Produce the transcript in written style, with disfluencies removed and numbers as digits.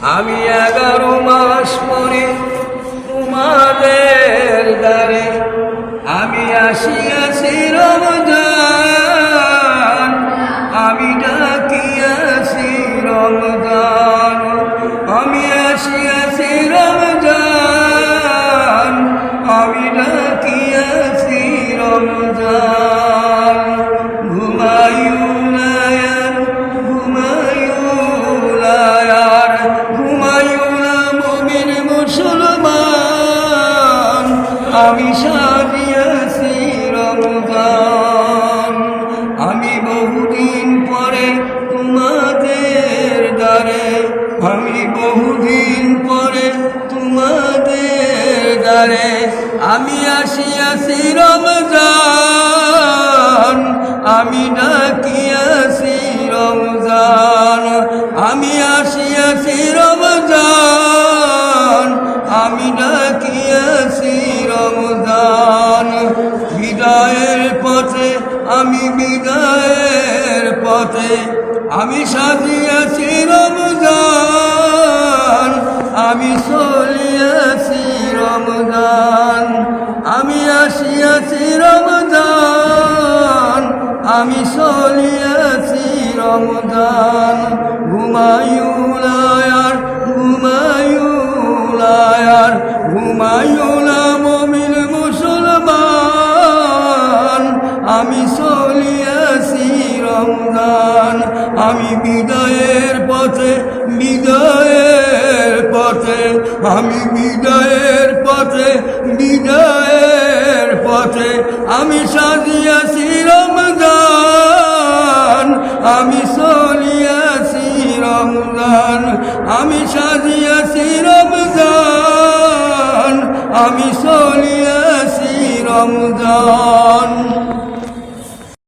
আমি 11 মাস পরে তোমাদের দ্বারে আমি আসিয়াছি রমজান, আমি ডাকিয়াছি রমজান, আমি আসিয়াছি রমজান, আমি ডাকিয়াছি রমজান। ঘুমায়ু না আর ঘুমায়ু না আর ঘুমায়ু না মুমিন মুসলমান, আমি সাজিয়াছি রমজান। আমি বহুদিন পরে তোমাদের দ্বারে, আমি বহুদিন পরে তোমাদের দ্বারে আমি আসিয়াছি রমজান, আমি ডাকিয়াছি রমজান, আমি আসিয়াছি রমজান, আমি ডাকিয়াছি রমজান। বিদায়ের পথে আমি বিদায়ের পথে আমি সাজিয়াছি রমজান, আমি চলিয়াছি রমজান, আমি আসিয়াছি রমজান, আমি চলিয়াছি রমজান। ঘুমায়ু না আর ঘুমায়ু না আর ঘুমায়ু না মুমিন মুসলমান, আমি চলিয়াছি রমজান। আমি বিদায়ের পথে বিদায়ের পথে আমি বিদায়ের পথে বিদায়ের পথে আমি সাজিয়াছি রমজান, আমি চলিয়াছি রমজান, আমি সাজিয়াছি রমজান, আমি চলিয়াছি রমজান।